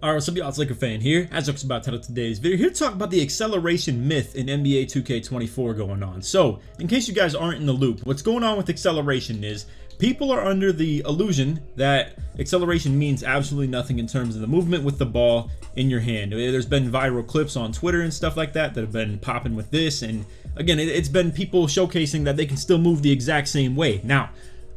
Alright, what's up y'all, it's LakerFan here, as I was about to title today's video, here to talk about the acceleration myth in NBA 2K24 going on. So, in case you guys aren't in the loop, what's going on with acceleration is, people are under the illusion that acceleration means absolutely nothing in terms of the movement with the ball in your hand. There's been viral clips on Twitter and stuff like that have been popping with this, and again, it's been people showcasing that they can still move the exact same way. Now,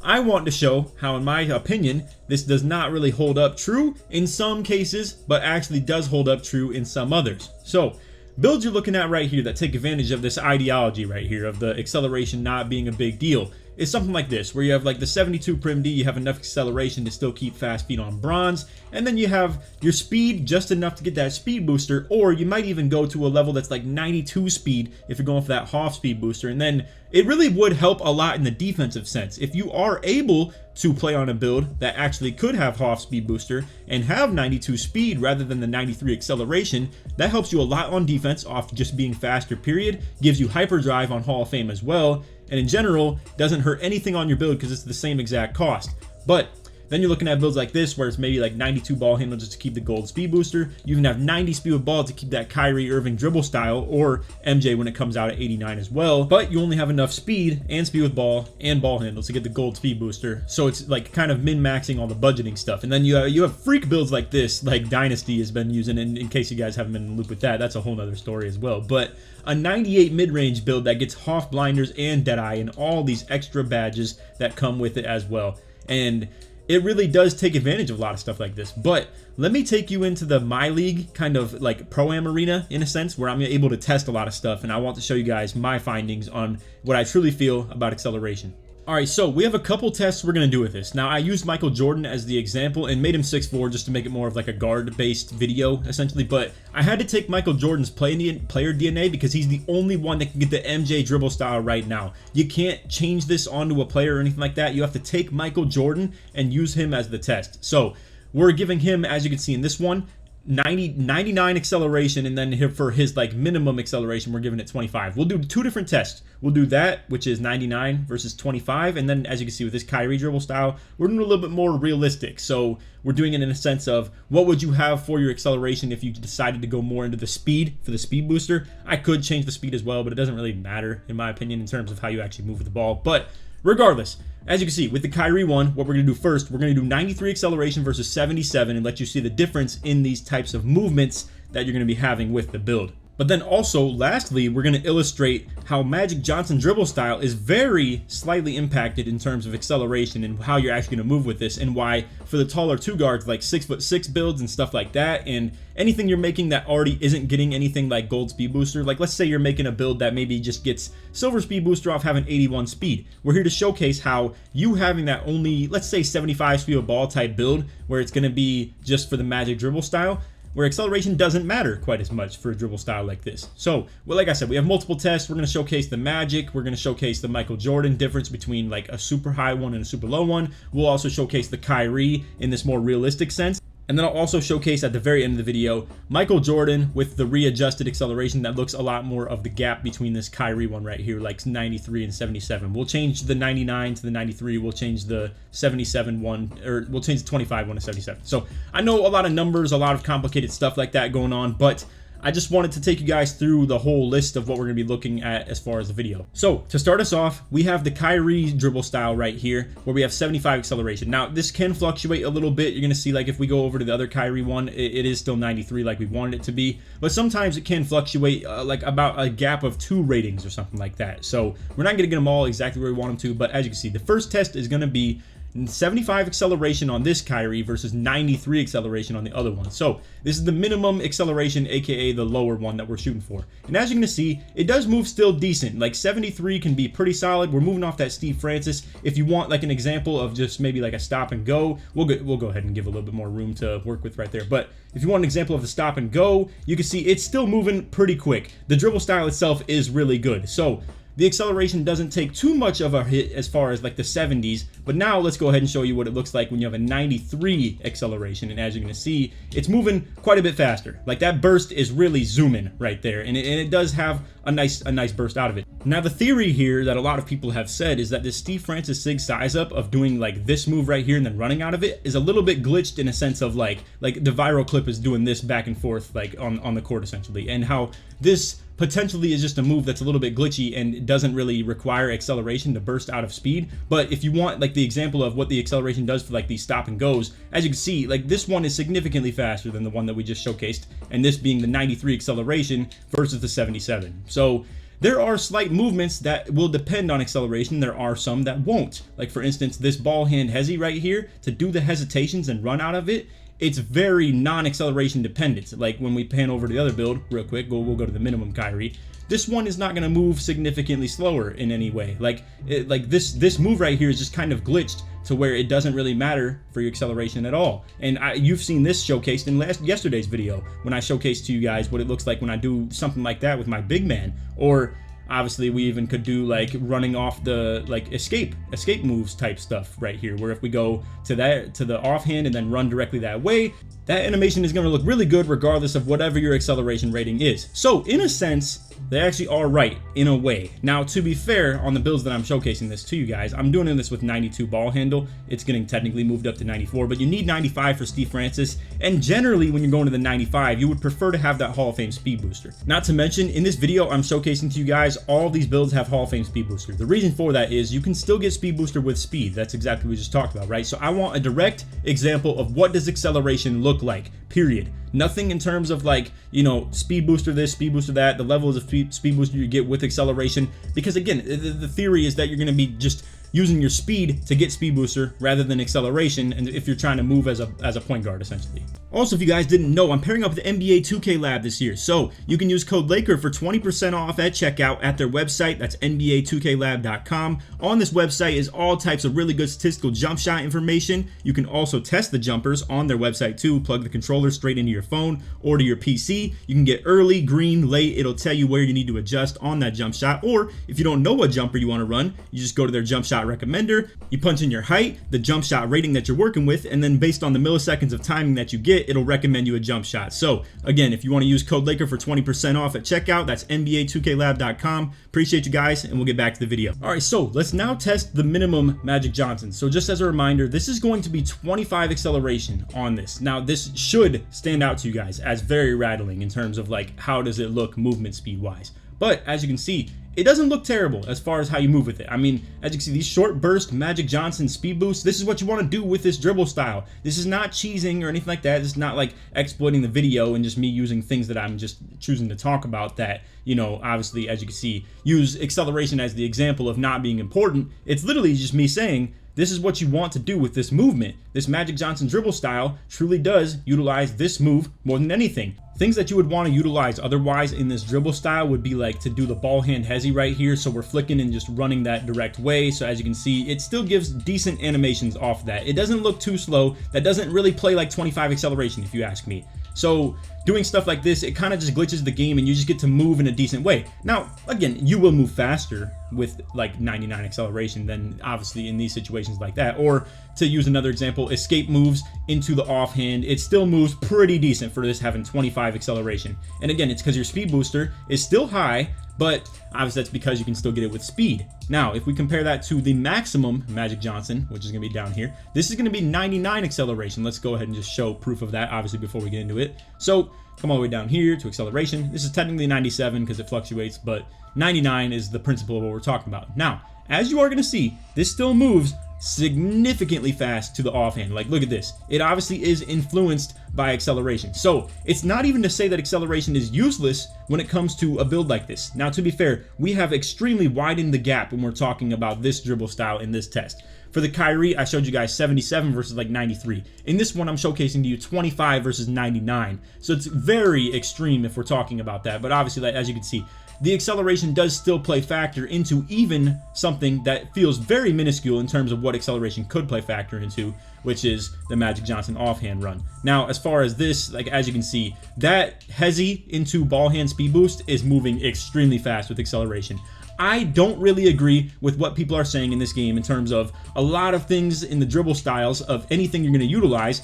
I want to show how, in my opinion, this does not really hold up true in some cases, but actually does hold up true in some others. So, builds you're looking at right here that take advantage of this ideology right here of the acceleration not being a big deal is something like this, where you have like the 72 Prim D, you have enough acceleration to still keep fast feet on bronze, and then you have your speed just enough to get that speed booster, or you might even go to a level that's like 92 speed if you're going for that half speed booster, and then it really would help a lot in the defensive sense. If you are able to play on a build that actually could have half speed booster and have 92 speed rather than the 93 acceleration, that helps you a lot on defense off just being faster period, gives you hyperdrive on Hall of Fame as well, and in general doesn't hurt anything on your build because it's the same exact cost. But then you're looking at builds like this where it's maybe like 92 ball handle just to keep the gold speed booster. You even have 90 speed with ball to keep that Kyrie Irving dribble style, or MJ when it comes out at 89 as well. But you only have enough speed and speed with ball and ball handle to get the gold speed booster. So it's like kind of min-maxing all the budgeting stuff. And then you have freak builds like this, like Dynasty has been using, and in case you guys haven't been in the loop with that, that's a whole nother story as well. But a 98 mid-range build that gets Hoff blinders and Deadeye and all these extra badges that come with it as well. And it really does take advantage of a lot of stuff like this. But let me take you into the My League kind of like Pro-Am arena in a sense, where I'm able to test a lot of stuff, and I want to show you guys my findings on what I truly feel about acceleration. Alright, so we have a couple tests we're going to do with this. Now, I used Michael Jordan as the example and made him 6'4" just to make it more of like a guard-based video, essentially. But I had to take Michael Jordan's player DNA because he's the only one that can get the MJ dribble style right now. You can't change this onto a player or anything like that. You have to take Michael Jordan and use him as the test. So, we're giving him, as you can see in this one, 99 acceleration, and then here for his like minimum acceleration we're giving it 25. We'll do two different tests. We'll do that, which is 99 versus 25, and then as you can see with this Kyrie dribble style, we're doing a little bit more realistic. So we're doing it in a sense of what would you have for your acceleration if you decided to go more into the speed for the speed booster. I could change the speed as well, but it doesn't really matter in my opinion in terms of how you actually move with the ball. But regardless, as you can see, with the Kyrie one, what we're going to do first, we're going to do 93 acceleration versus 77 and let you see the difference in these types of movements that you're going to be having with the build. But then also, lastly, we're going to illustrate how Magic Johnson dribble style is very slightly impacted in terms of acceleration and how you're actually going to move with this, and why for the taller two guards like 6'6" builds and stuff like that, and anything you're making that already isn't getting anything like gold speed booster, like let's say you're making a build that maybe just gets silver speed booster off having 81 speed. We're here to showcase how you having that only, let's say 75 speed of ball type build, where it's going to be just for the Magic dribble style, where acceleration doesn't matter quite as much for a dribble style like this. So, well, like I said, we have multiple tests. We're going to showcase the Magic. We're going to showcase the Michael Jordan difference between like a super high one and a super low one. We'll also showcase the Kyrie in this more realistic sense. And then I'll also showcase at the very end of the video Michael Jordan with the readjusted acceleration that looks a lot more of the gap between this Kyrie one right here, like 93 and 77. We'll change the 99 to the 93. We'll change the 77 one, or we'll change the 25 one to 77. So I know a lot of numbers, a lot of complicated stuff like that going on, but I just wanted to take you guys through the whole list of what we're going to be looking at as far as the video. So, to start us off, we have the Kyrie dribble style right here, where we have 75 acceleration. Now, this can fluctuate a little bit. You're going to see, like, if we go over to the other Kyrie one, it is still 93 like we wanted it to be. But sometimes it can fluctuate, like, about a gap of 2 ratings or something like that. So, we're not going to get them all exactly where we want them to, but as you can see, the first test is going to be 75 acceleration on this Kyrie versus 93 acceleration on the other one. So this is the minimum acceleration, aka the lower one that we're shooting for. And as you're going to see, it does move still decent. Like 73 can be pretty solid. We're moving off that Steve Francis. If you want like an example of just maybe like a stop and go, we'll go ahead and give a little bit more room to work with right there. But if you want an example of the stop and go, you can see it's still moving pretty quick. The dribble style itself is really good. So the acceleration doesn't take too much of a hit as far as like the 70s, but now let's go ahead and show you what it looks like when you have a 93 acceleration, and as you're going to see, it's moving quite a bit faster. Like that burst is really zooming right there, and it does have a nice burst out of it. Now, the theory here that a lot of people have said is that this Steve Francis Sig size up of doing like this move right here and then running out of it is a little bit glitched in a sense of like the viral clip is doing this back and forth like on the court essentially, and how this potentially is just a move that's a little bit glitchy and doesn't really require acceleration to burst out of speed. But if you want like the example of what the acceleration does for like these stop and goes, as you can see, like this one is significantly faster than the one that we just showcased, and this being the 93 acceleration versus the 77. So there are slight movements that will depend on acceleration. There are some that won't. Like for instance, this ball hand hezi right here, to do the hesitations and run out of it, it's very non-acceleration dependent. Like when we pan over to the other build real quick, we'll go to the minimum Kyrie. This one is not going to move significantly slower in any way. Like this move right here is just kind of glitched to where it doesn't really matter for your acceleration at all. And you've seen this showcased in yesterday's video when I showcased to you guys what it looks like when I do something like that with my big man. Or obviously we even could do like running off the like escape moves type stuff right here, where if we go to the offhand and then run directly that way, that animation is going to look really good regardless of whatever your acceleration rating is. So in a sense, they actually are right in a way. Now, to be fair, on the builds that I'm showcasing this to you guys, I'm doing this with 92 ball handle. It's getting technically moved up to 94, but you need 95 for Steve Francis. And generally, when you're going to the 95, you would prefer to have that Hall of Fame speed booster. Not to mention, in this video, I'm showcasing to you guys, all of these builds have Hall of Fame speed booster. The reason for that is you can still get speed booster with speed. That's exactly what we just talked about, right? So I want a direct example of what does acceleration look like, period. Nothing in terms of like, you know, speed booster this, speed booster that, the levels of speed booster you get with acceleration. Because again, the theory is that you're going to be just using your speed to get speed booster rather than acceleration, and if you're trying to move as a point guard essentially. Also, if you guys didn't know, I'm pairing up with the NBA 2K Lab this year, so you can use code Laker for 20% off at checkout at their website. That's NBA2KLab.com. On this website is all types of really good statistical jump shot information. You can also test the jumpers on their website too. Plug the controller straight into your phone or to your PC. You can get early, green, late. It'll tell you where you need to adjust on that jump shot, or if you don't know what jumper you want to run, you just go to their jump shot recommender. You punch in your height, the jump shot rating that you're working with, and then based on the milliseconds of timing that you get, it'll recommend you a jump shot. So again, if you want to use code Laker for 20% off at checkout, that's NBA2KLab.com. Appreciate you guys, and we'll get back to the video. All right, so let's now test the minimum Magic Johnson. So just as a reminder, this is going to be 25 acceleration on this. Now, this should stand out to you guys as very rattling in terms of like how does it look movement speed wise. But as you can see, it doesn't look terrible as far as how you move with it. I mean, as you can see, these short burst Magic Johnson speed boosts, this is what you want to do with this dribble style. This is not cheesing or anything like that. This is not like exploiting the video and just me using things that I'm just choosing to talk about that, you know, obviously, as you can see, use acceleration as the example of not being important. It's literally just me saying, this is what you want to do with this movement. This Magic Johnson dribble style truly does utilize this move more than anything. Things that you would want to utilize otherwise in this dribble style would be like to do the ball hand hezi right here. So we're flicking and just running that direct way. So as you can see, it still gives decent animations off that. It doesn't look too slow. That doesn't really play like 25 acceleration if you ask me. So doing stuff like this, it kind of just glitches the game and you just get to move in a decent way. Now, again, you will move faster with like 99 acceleration than obviously in these situations like that. Or to use another example, escape moves into the offhand. It still moves pretty decent for this having 25 acceleration. And again, it's because your speed booster is still high, but obviously that's because you can still get it with speed. Now, if we compare that to the maximum Magic Johnson, which is going to be down here, this is going to be 99 acceleration. Let's go ahead and just show proof of that, obviously, before we get into it. So come all the way down here to acceleration. This is technically 97 because it fluctuates, but 99 is the principle of what we're talking about. Now, as you are going to see, this still moves significantly fast to the offhand. Like, look at this. It obviously is influenced by acceleration. So it's not even to say that acceleration is useless when it comes to a build like this. Now, to be fair, we have extremely widened the gap when we're talking about this dribble style in this test. For the Kyrie, I showed you guys 77 versus like 93. In this one, I'm showcasing to you 25 versus 99. So it's very extreme if we're talking about that. But obviously, like, as you can see, the acceleration does still play factor into even something that feels very minuscule in terms of what acceleration could play factor into, which is the Magic Johnson offhand run. Now, as far as this, like, as you can see, that hezi into ball hand speed boost is moving extremely fast with acceleration. I don't really agree with what people are saying in this game in terms of a lot of things in the dribble styles of anything you're going to utilize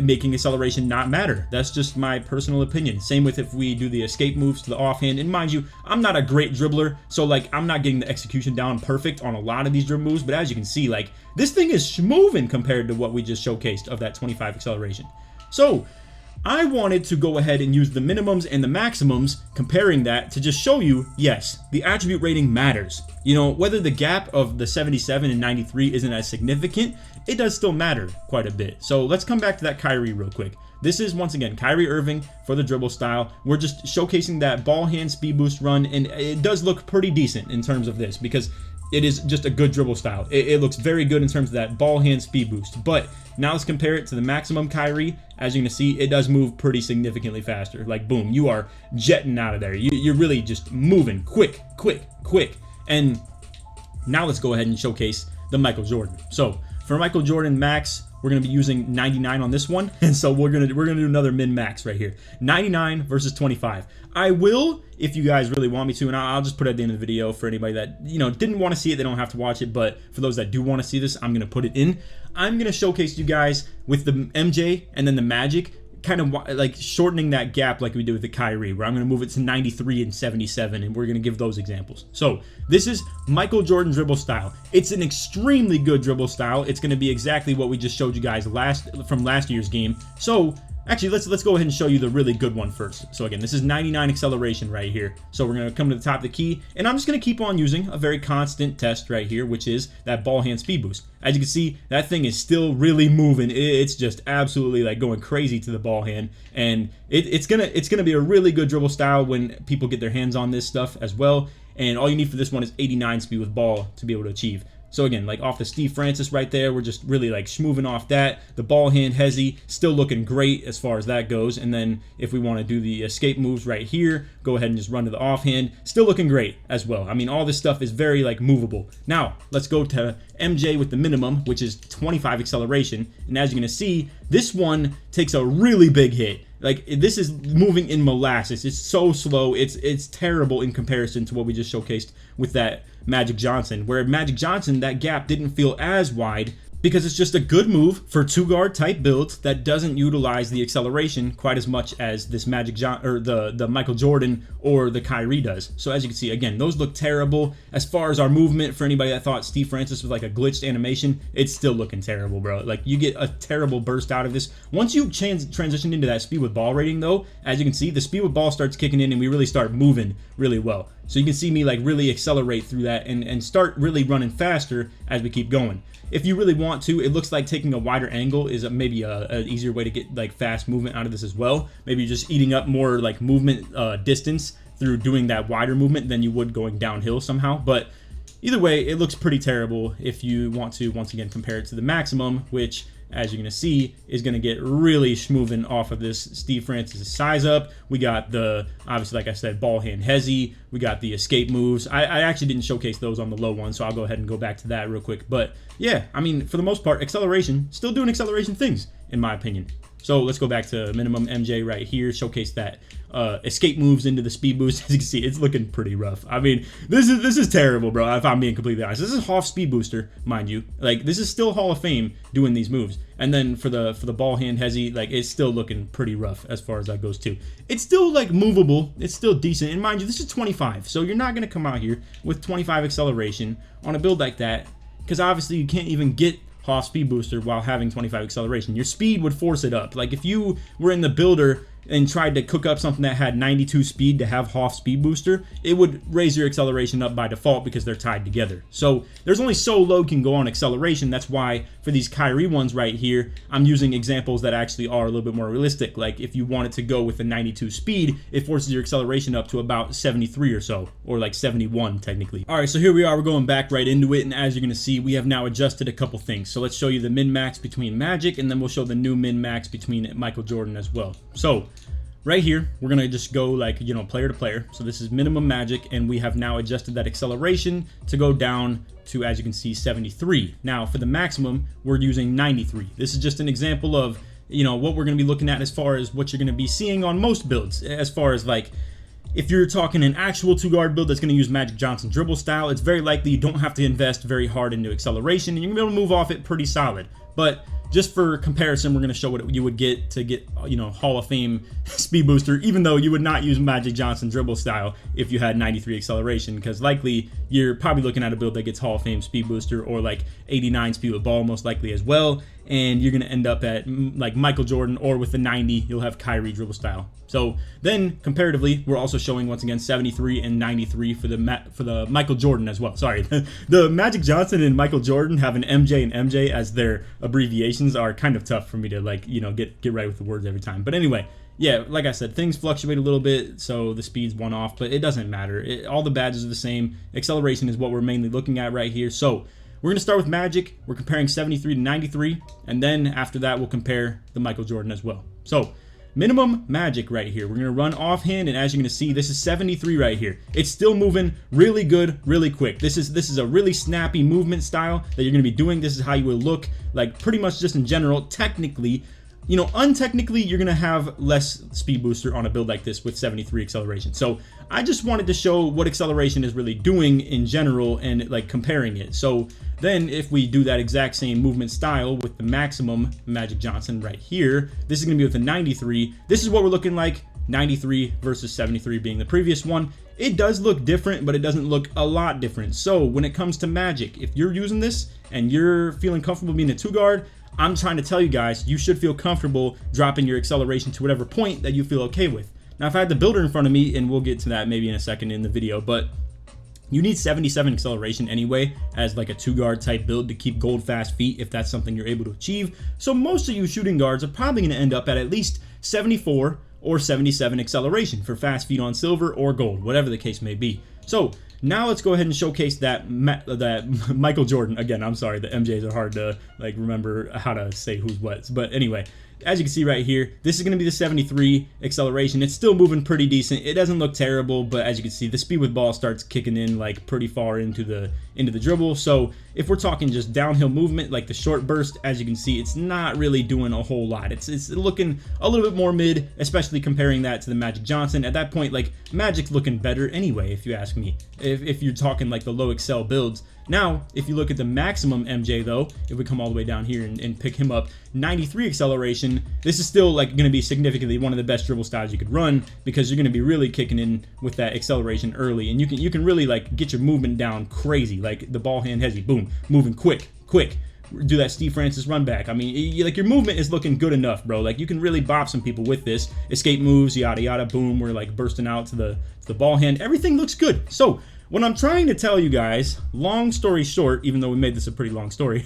making acceleration not matter. That's just my personal opinion. Same with if we do the escape moves to the offhand. And mind you, I'm not a great dribbler, so like I'm not getting the execution down perfect on a lot of these dribble moves, but as you can see, like this thing is moving compared to what we just showcased of that 25 acceleration. So I wanted to go ahead and use the minimums and the maximums, comparing that to just show you, yes, the attribute rating matters. You know, whether the gap of the 77 and 93 isn't as significant, it does still matter quite a bit. So let's come back to that Kyrie real quick. This is, once again, Kyrie Irving for the dribble style. We're just showcasing that ball hand speed boost run, and it does look pretty decent in terms of this because it is just a good dribble style. It looks very good in terms of that ball hand speed boost. But now let's compare it to the maximum Kyrie. As you're going to see, it does move pretty significantly faster. Like, boom, you are jetting out of there. You're really just moving quick, quick, quick. And now let's go ahead and showcase the Michael Jordan. So for Michael Jordan Max, we're going to be using 99 on this one, and so we're gonna do another min max right here. 99 versus 25. I will, if you guys really want me to, and I'll just put it at the end of the video for anybody that, you know, didn't want to see it. They don't have to watch it, but for those that do want to see this, I'm gonna put it in. I'm gonna showcase you guys with the MJ and then the Magic, kind of like shortening that gap like we did with the Kyrie, where I'm going to move it to 93 and 77, and we're going to give those examples. So this is Michael Jordan dribble style. It's an extremely good dribble style. It's going to be exactly what we just showed you guys from last year's game. So actually, let's go ahead and show you the really good one first. So again, this is 99 acceleration right here. So we're going to come to the top of the key, and I'm just going to keep on using a very constant test right here, which is that ball hand speed boost. As you can see, that thing is still really moving. It's just absolutely like going crazy to the ball hand, and it's gonna be a really good dribble style when people get their hands on this stuff as well. And all you need for this one is 89 speed with ball to be able to achieve. So again, like off the Steve Francis right there, we're just really like schmoving off that. The ball hand hezzy, still looking great as far as that goes. And then if we want to do the escape moves right here, go ahead and just run to the offhand. Still looking great as well. I mean, all this stuff is very like movable. Now, let's go to MJ with the minimum, which is 25 acceleration. And as you're going to see, this one takes a really big hit. Like, this is moving in molasses. It's so slow. It's terrible in comparison to what we just showcased with that Magic Johnson, where Magic Johnson, that gap didn't feel as wide because it's just a good move for two-guard type builds that doesn't utilize the acceleration quite as much as this the Michael Jordan or the Kyrie does. So as you can see, again, those look terrible. As far as our movement, for anybody that thought Steve Francis was like a glitched animation, it's still looking terrible, bro. Like, you get a terrible burst out of this. Once you transition into that speed with ball rating, though, as you can see, the speed with ball starts kicking in and we really start moving really well. So you can see me like really accelerate through that and start really running faster as we keep going. If you really want to, it looks like taking a wider angle is maybe an easier way to get like fast movement out of this as well. Maybe you're just eating up more like movement distance through doing that wider movement than you would going downhill somehow. But either way, it looks pretty terrible if you want to, once again, compare it to the maximum, which, as you're going to see, is going to get really schmoving off of this Steve Francis size up. We got the, obviously, like I said, ball hand hezzy. We got the escape moves. I actually didn't showcase those on the low one, so I'll go ahead and go back to that real quick. But yeah, I mean, for the most part, acceleration, still doing acceleration things, in my opinion. So let's go back to minimum MJ right here, showcase that escape moves into the speed boost. As you can see, it's looking pretty rough. I mean, this is terrible, bro, if I'm being completely honest. This is Hoff speed booster, mind you. Like, this is still Hall of Fame doing these moves. And then for the ball hand hezzy, like, it's still looking pretty rough as far as that goes too. It's still like movable. It's still decent. And mind you, this is 25. So you're not going to come out here with 25 acceleration on a build like that, because obviously you can't even get Hoff speed booster while having 25 acceleration. Your speed would force it up. Like, if you were in the builder and tried to cook up something that had 92 speed to have Hoff speed booster, it would raise your acceleration up by default because they're tied together. So there's only so low you can go on acceleration. That's why for these Kyrie ones right here, I'm using examples that actually are a little bit more realistic. Like, if you wanted to go with a 92 speed, it forces your acceleration up to about 73 or so, or like 71 technically. All right, so here we are. We're going back right into it, and as you're going to see, we have now adjusted a couple things. So let's show you the min-max between Magic, and then we'll show the new min-max between Michael Jordan as well. So right here, we're going to just go like, you know, player to player. So this is minimum Magic, and we have now adjusted that acceleration to go down to, as you can see, 73. Now, for the maximum, we're using 93. This is just an example of, you know, what we're going to be looking at as far as what you're going to be seeing on most builds. As far as like, if you're talking an actual two-guard build that's going to use Magic Johnson dribble style, it's very likely you don't have to invest very hard into acceleration, and you're going to be able to move off it pretty solid. But just for comparison, we're going to show what you would get to get, you know, Hall of Fame speed booster, even though you would not use Magic Johnson dribble style if you had 93 acceleration, because likely you're probably looking at a build that gets Hall of Fame speed booster or like 89 speed with ball most likely as well, and you're going to end up at like Michael Jordan, or with the 90 you'll have Kyrie dribble style. So then comparatively, we're also showing once again 73 and 93 for the Michael Jordan as well. Sorry, the Magic Johnson and Michael Jordan having MJ and MJ as their abbreviations are kind of tough for me to, like, you know, get right with the words every time. But anyway, yeah, like I said, things fluctuate a little bit, so the speed's one off, but it doesn't matter. All the badges are the same. Acceleration is what we're mainly looking at right here. So we're going to start with Magic. We're comparing 73 to 93, and then after that we'll compare the Michael Jordan as well. So minimum Magic right here, we're going to run offhand, and as you're going to see, this is 73 right here. It's still moving really good, really quick. This is a really snappy movement style that you're going to be doing. This is how you will look, like, pretty much just in general. Technically, you know, untechnically, you're going to have less speed booster on a build like this with 73 acceleration. So I just wanted to show what acceleration is really doing in general and, like, comparing it. So then if we do that exact same movement style with the maximum Magic Johnson right here, this is going to be with the 93. This is what we're looking like, 93 versus 73 being the previous one. It does look different, but it doesn't look a lot different. So when it comes to Magic, if you're using this and you're feeling comfortable being a 2-guard, I'm trying to tell you guys, you should feel comfortable dropping your acceleration to whatever point that you feel okay with. Now, if I had the builder in front of me, and we'll get to that maybe in a second in the video, but you need 77 acceleration anyway as like a 2-guard type build to keep gold fast feet if that's something you're able to achieve. So most of you shooting guards are probably going to end up at least 74 or 77 acceleration for fast feet on silver or gold, whatever the case may be. So now let's go ahead and showcase that Michael Jordan. Again, I'm sorry, the MJs are hard to, like, remember how to say who's what. But anyway, as you can see right here, this is going to be the 73 acceleration. It's still moving pretty decent. It doesn't look terrible, but as you can see, the speed with ball starts kicking in, like, pretty far into the dribble. So if we're talking just downhill movement, like the short burst, as you can see, it's not really doing a whole lot. It's looking a little bit more mid, especially comparing that to the Magic Johnson. At that point, like, Magic's looking better anyway, if you ask me, if you're talking like the low excel builds. Now, if you look at the maximum MJ though, if we come all the way down here and pick him up, 93 acceleration, this is still, like, going to be significantly one of the best dribble styles you could run, because you're going to be really kicking in with that acceleration early, and you can really, like, get your movement down crazy, like the ball hand hezzy, boom, moving quick, do that Steve Francis run back. I mean, like, your movement is looking good enough, bro. Like, you can really bop some people with this. Escape moves, yada yada, boom, we're like bursting out to the ball hand. Everything looks good. So what I'm trying to tell you guys, long story short, even though we made this a pretty long story,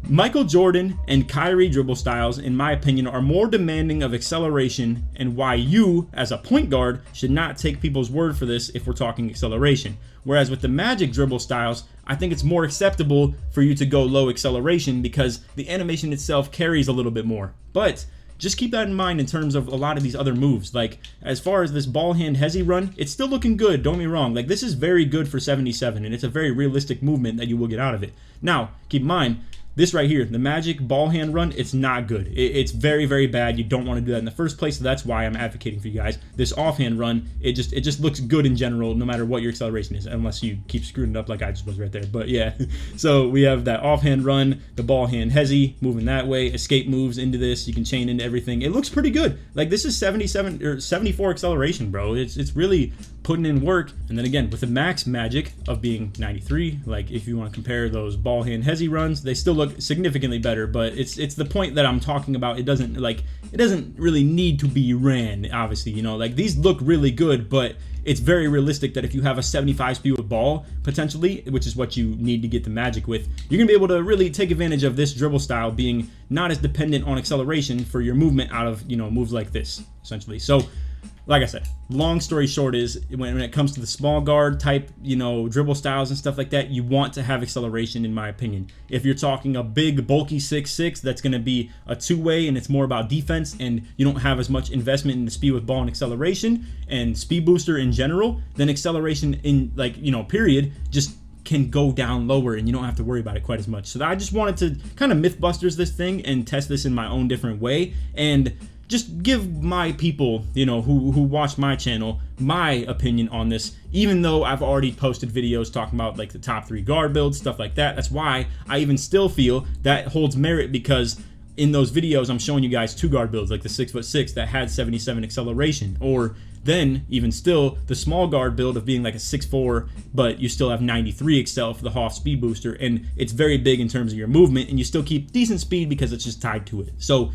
Michael Jordan and Kyrie dribble styles, in my opinion, are more demanding of acceleration, and why you, as a point guard, should not take people's word for this if we're talking acceleration. Whereas with the Magic dribble styles, I think it's more acceptable for you to go low acceleration because the animation itself carries a little bit more. But just keep that in mind in terms of a lot of these other moves. Like, as far as this ball hand hezzy run, it's still looking good, don't get me wrong. Like, this is very good for 77, and it's a very realistic movement that you will get out of it. Now, keep in mind, this right here, the Magic ball hand run, it's not good. It's very, very bad. You don't want to do that in the first place, so that's why I'm advocating for you guys. This offhand run, it just looks good in general, no matter what your acceleration is, unless you keep screwing it up like I just was right there. But yeah, so we have that offhand run, the ball hand hezzy, moving that way, escape moves into this, you can chain into everything. It looks pretty good. Like, this is 77 or 74 acceleration, bro. It's really putting in work. And then again, with the max Magic of being 93, like, if you want to compare those ball hand hezzy runs, they still look significantly better, but it's the point that I'm talking about. It doesn't really need to be ran, obviously, you know. Like, these look really good, but it's very realistic that if you have a 75 speed with ball, potentially, which is what you need to get the Magic with, you're gonna be able to really take advantage of this dribble style being not as dependent on acceleration for your movement out of, you know, moves like this, essentially. So like I said, long story short is when it comes to the small guard type, you know, dribble styles and stuff like that, you want to have acceleration, in my opinion. If you're talking a big, bulky 6'6", that's going to be a two-way and it's more about defense, and you don't have as much investment in the speed with ball and acceleration and speed booster in general, then acceleration in, like, you know, period, just can go down lower and you don't have to worry about it quite as much. So I just wanted to kind of Mythbusters this thing and test this in my own different way, and just give my people, you know, who watch my channel, my opinion on this, even though I've already posted videos talking about, like, the top 3 guard builds, stuff like that. That's why I even still feel that holds merit, because in those videos, I'm showing you guys 2-guard builds like the 6'6" that had 77 acceleration, or then even still the small guard build of being like a 6'4", but you still have 93 excel for the Hoff speed booster, and it's very big in terms of your movement, and you still keep decent speed because it's just tied to it. So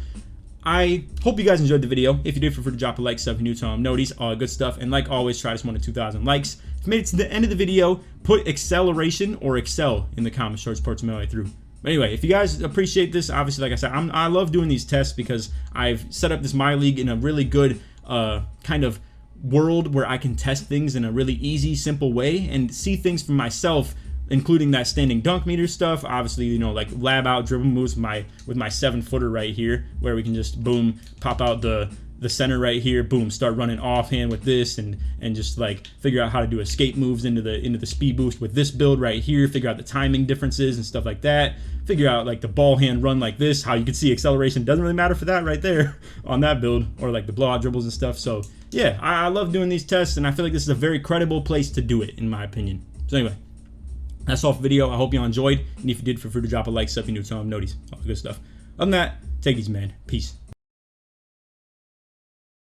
I hope you guys enjoyed the video. If you did, feel free to drop a like, sub, new to notice, all good stuff. And like always, try this one to 2,000 likes. If you made it to the end of the video, put acceleration or excel in the comments. Short sports my way through. But anyway, if you guys appreciate this, obviously, like I said, I love doing these tests because I've set up this My League in a really good kind of world where I can test things in a really easy, simple way and see things for myself, including that standing dunk meter stuff. Obviously, you know, like lab out dribble moves with my 7-footer right here, where we can just boom, pop out the center right here, boom, start running offhand with this, and just like figure out how to do escape moves into the speed boost with this build right here, figure out the timing differences and stuff like that, figure out like the ball hand run like this, how you can see acceleration doesn't really matter for that right there on that build, or like the blowout dribbles and stuff. So yeah, I love doing these tests, and I feel like this is a very credible place to do it, in my opinion. So anyway, that's all for the video. I hope you all enjoyed, and if you did, feel free to drop a like, sub, new to notice, all the good stuff. Other than that, take it easy, man. Peace.